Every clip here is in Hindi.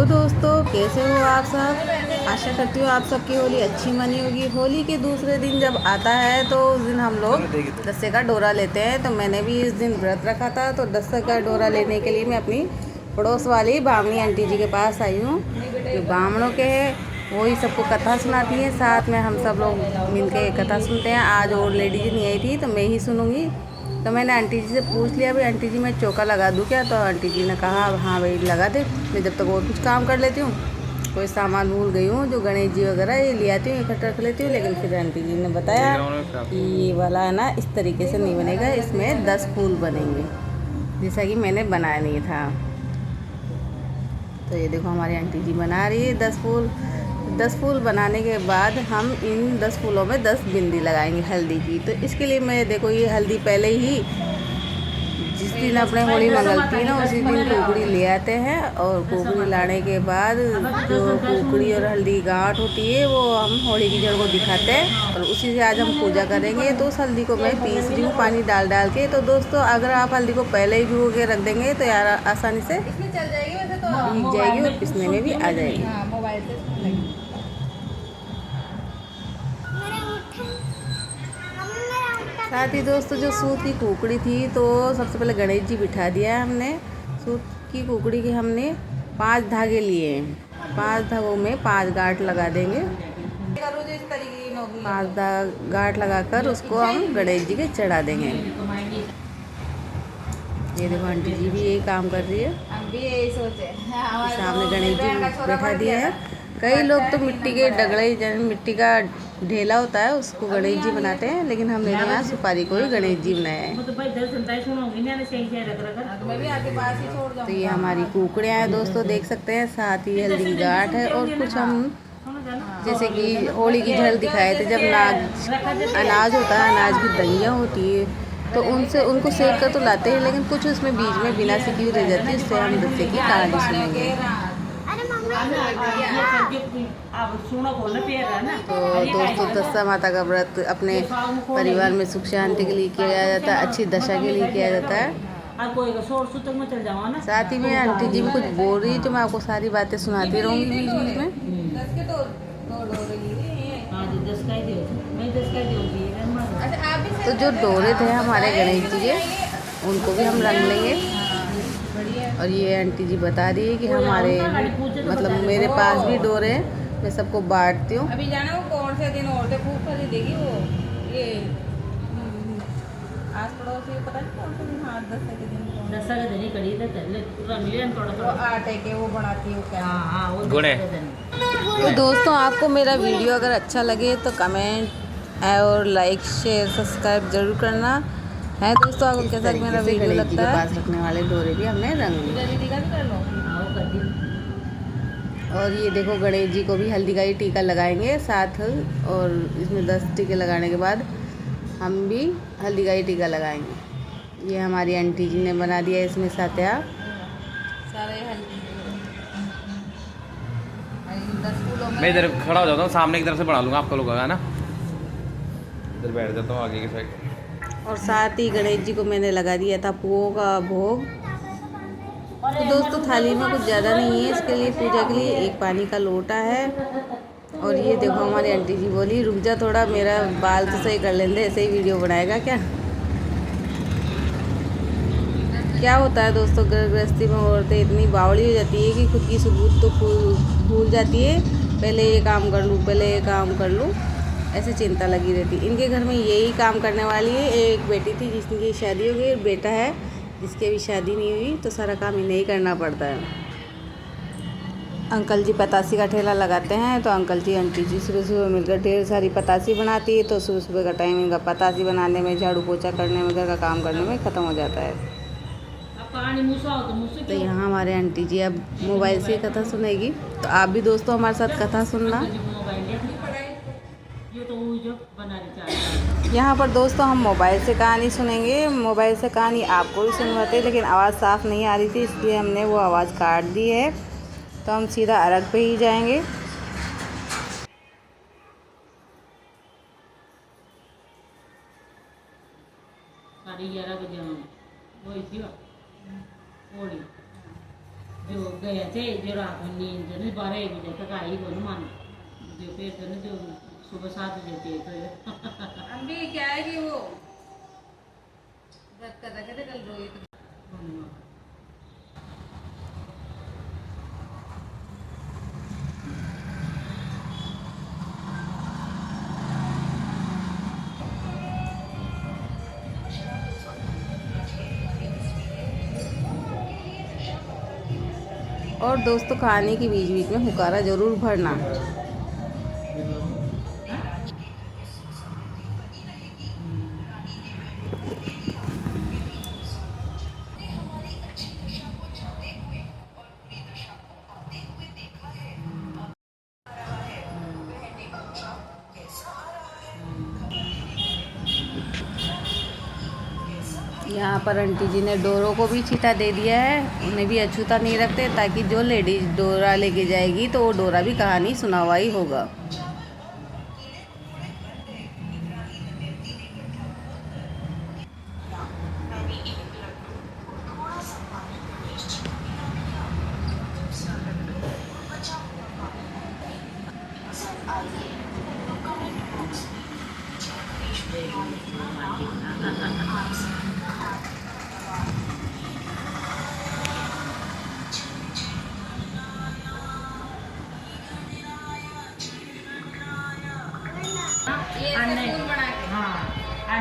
दोस्तों, कैसे हो आप सब। आशा करती हूँ आप सबकी होली अच्छी मनी होगी। होली के दूसरे दिन जब आता है तो उस दिन हम लोग दस्ते का डोरा लेते हैं। तो मैंने भी इस दिन व्रत रखा था, तो दस्ते का डोरा लेने के लिए मैं अपनी पड़ोस वाली बामनी आंटी जी के पास आई हूँ। जो ब्राह्मणों के हैं वही सबको कथा सुनाती है, साथ में हम सब लोग मिलकर कथा सुनते हैं। आज और लेडीज नहीं आई थी तो मैं ही सुनूंगी। तो मैंने आंटी जी से पूछ लिया, भाई आंटी जी मैं चौका लगा दूँ क्या। तो आंटी जी ने कहा हाँ भाई लगा दे, मैं जब तक और कुछ काम कर लेती हूँ। कोई सामान भूल गई हूँ, जो गणेश जी वगैरह ये ले आती हूँ, इकट्ठा रख लेती हूँ। लेकिन फिर आंटी जी ने बताया कि ये वाला है ना, इस तरीके से नहीं बनेगा, इसमें 10 फूल बनेंगे, जैसा कि मैंने बनाया नहीं था। तो ये देखो हमारी आंटी जी बना रही है 10 फूल। 10 फूल बनाने के बाद हम इन 10 फूलों में 10 बिंदी लगाएंगे हल्दी की। तो इसके लिए मैं देखो ये हल्दी पहले ही जिस दिन अपने होली मंगलती है ना, उसी दिन कुकड़ी ले आते हैं। और कुकड़ी लाने के बाद जो कुकड़ी और हल्दी गांठ होती है वो हम होली की जड़ को दिखाते हैं, और उसी से आज हम पूजा करेंगे। तो उस हल्दी को मैं पीस रही हूँ पानी डाल डाल के। तो दोस्तों अगर आप हल्दी को पहले ही भिगो के रख देंगे तो यार आसानी से भीग जाएगी और पिसने में भी आ जाएगी। साथ ही दोस्तों जो सूत की कुकड़ी थी, तो सबसे पहले गणेश जी बिठा दिया है हमने। सूत की कुकड़ी के हमने 5 धागे लिए हैं। 5 धागों में 5 गांठ लगा देंगे। 5 गांठ लगाकर उसको हम गणेश जी के चढ़ा देंगे। ये देखो आंटी जी भी यही काम कर रही है। हम भी यही सोचे, सामने गणेश जी बैठा दिया है। कई लोग तो मिट्टी के डगड़े, मिट्टी का ढेला होता है, उसको गणेश जी बनाते हैं, लेकिन हमने तो यहाँ सुपारी को ही गणेश जी बनाया है। तो ये हमारी कुकड़ियाँ हैं दोस्तों, देख सकते हैं। साथ ही हल्दी की गांठ है, और कुछ हम जैसे कि होली की झल दिखाए थे, जब अनाज होता है, अनाज की दलियाँ होती है, तो उनको सेक कर तो लाते हैं, लेकिन कुछ उसमें बीच में बिना सीखी हुई रह जाती है। इससे हम दस्ते की कहानी सुनेंगे। तो दोस्तों दस्ता माता का व्रत अपने परिवार में सुख शांति के लिए किया जाता है, अच्छी दशा के लिए किया जाता है। साथ ही में आंटी जी भी कुछ बोल रही, तो मैं आपको सारी बातें सुनाती रहूँगी बीच बीच में। तो जो डोरे थे हमारे गणेश जी के, उनको भी हम रंग लेंगे। और ये आंटी जी बता रही है कि हमारे मतलब मेरे पास भी डोरे हैं, मैं सबको बांटती हूँ। अभी जाना वो कौन से दिन औरतें खूब खरीदेगी, वो ये आस पड़ोस से पता नहीं कौन से दिन, हाँ दस्ते के दिन, दस्ता के दिन ही खरीद थोड़ा आटे के वो बनाती है क्या, हाँ वो गुणे। तो दोस्तों आपको मेरा वीडियो अगर अच्छा लगे तो कमेंट और लाइक शेयर सब्सक्राइब जरूर करना है। दोस्तों आपको कैसा मेरा वीडियो लगता है। पास रखने वाले डोरे भी हमने रंग और ये देखो गणेश जी को भी हल्दी का ही टीका लगाएंगे साथ, और इसमें 10 टीके लगाने के बाद हम भी हल्दी का ही टीका लगाएंगे। ये हमारी आंटी जी ने बना दिया इसमें सात्या सारे हल्दी। मैं इधर खड़ा हो जाता हूँ, सामने की तरफ से बना लूँगा आपका लोग है ना, इधर बैठ जाता हूँ आगे की साइड। और साथ ही गणेश जी को मैंने लगा दिया था पुओं का भोग। तो दोस्तों थाली में कुछ ज़्यादा नहीं है, इसके लिए पूजा के लिए एक पानी का लोटा है। और ये देखो हमारी आंटी जी बोली रुक जा थोड़ा, मेरा बाल तो सही कर लेंगे, ऐसे ही वीडियो बनाएगा क्या। क्या होता है दोस्तों, गृहस्थी में औरतें इतनी बावली हो जाती है कि खुद की सबूत तो भूल जाती है। पहले ये काम कर लूँ, पहले ये काम कर लूँ, ऐसे चिंता लगी रहती। इनके घर में यही काम करने वाली है। एक बेटी थी जिसकी शादी हो गई, और बेटा है जिसकी अभी शादी नहीं हुई, तो सारा काम इन्हें ही करना पड़ता है। अंकल जी पतासी का ठेला लगाते हैं, तो अंकल जी आंटी जी सुबह सुबह मिलकर ढेर सारी पतासी बनाती है। तो सुबह सुबह का टाइम इनका पतासी बनाने में, झाड़ू पोछा करने में, घर का काम करने में ख़त्म हो जाता है। तो यहाँ हमारे आंटी जी अब मोबाइल से कथा सुनेगी, तो आप भी दोस्तों हमारे साथ कथा सुनना। यहाँ पर दोस्तों हम मोबाइल से कहानी सुनेंगे। मोबाइल से कहानी आपको भी सुनवाते, लेकिन आवाज़ साफ़ नहीं आ रही थी, इसलिए हमने वो आवाज़ काट दी है। तो हम सीधा अर्घ पे ही जाएंगे। जो गए थे जो रात में नींद जो 12-1 बजे तक आई वो न मान जो फिर जो सुबह 7 बजे थे अभी क्या है कि वो व्रत कर रखे थे कल रोहित। और दोस्तों खाने के बीच बीच में हुकारा ज़रूर भरना। यहाँ पर आंटी जी ने डोरों को भी छीटा दे दिया है, उन्हें भी अछूता नहीं रखते ताकि जो लेडीज डोरा लेके जाएगी तो वो डोरा भी कहानी सुना हुआ ही होगा।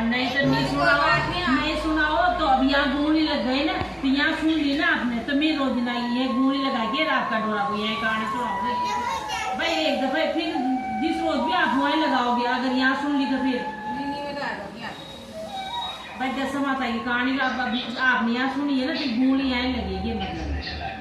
नहीं तो नहीं सुनाओ तो अब यहाँ गूंगी लग गई ना तो यहाँ सुन ली ना आपने तो मैं रोज ना ये गूंगी लगा के रात का डोरा को यहाँ कहानी सुनाओगे भाई एक दफा फिर जिस रोज भी आप वहीं लगाओगे अगर यहाँ सुन ली तो फिर भाई दस माता की कहानी आपने यहाँ सुनी है ना तो गूंगी यहाँ लगेगी मतलब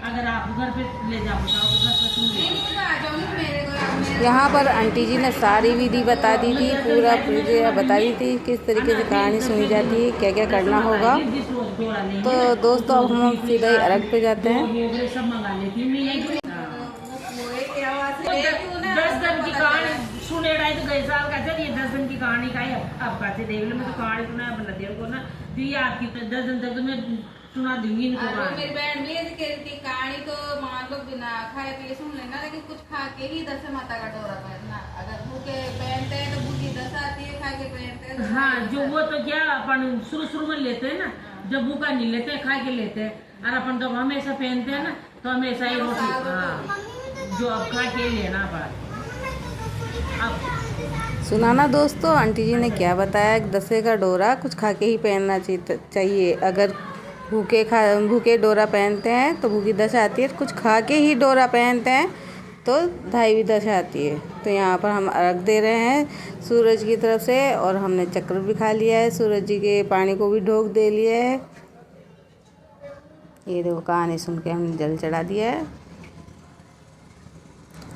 अगर आप घर पे ले जाओ बताओ तो घर पे सुन लीजिए। यहाँ पर आंटी जी ने सारी विधि बता दी थी, पूरा पूजा बता दी थी किस तरीके से कहानी सुनी जाती है, क्या क्या करना होगा। तो दोस्तों अब हम सीधा ही अर्घ पे जाते हैं। 10 दिन की कहानी सुने रहे तो गए साल का चलिए 10 दिन की कहानी का ही अब कहते देख लो मैं तो कहानी सुना बना दे को ना दी आपकी 10 दिन तक तो मैं सुना दूंगी इनको। मेरी बहन भी ऐसी कहती थी कहानी तो मान लो बिना खाए पिए सुन लेना, लेकिन कुछ खा के ही दस माता का डोरा पहनना। अगर भूखे पहनते हैं तो भूखी दस आती है, खा के पहनते हैं तो हाँ जो वो तो क्या अपन शुरू में लेते हैं ना, जब भूखा नहीं लेते खा के लेते हैं, और अपन जब हमेशा पहनते हैं ना तो हमेशा ही रोटी हाँ जो अब खा के लेना पड़ा। सुनाना दोस्तों आंटी जी ने क्या बताया, दसे का डोरा कुछ खा के ही पहनना चाहिए। अगर भूखे डोरा पहनते हैं तो भूखी दशा आती है, कुछ खा के ही डोरा पहनते हैं तो ढाई दशा आती है। तो यहाँ पर हम अर्घ दे रहे हैं सूरज की तरफ से, और हमने चक्र भी खा लिया है, सूरज जी के पानी को भी ढोक दे लिया है। ये देखो कहानी सुन के हमने जल चढ़ा दिया है।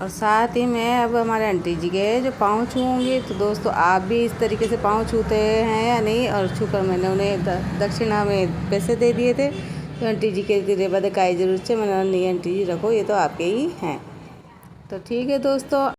और साथ ही मैं अब हमारे आंटी जी के जो पाँव छूऊंगी, तो दोस्तों आप भी इस तरीके से पाँव छूते हैं या नहीं। और छूकर मैंने उन्हें दक्षिणा में पैसे दे दिए थे, तो आंटी जी के रेबा दिखाई जरूर से मैंने नहीं आंटी जी रखो ये तो आपके ही हैं। तो ठीक है दोस्तों।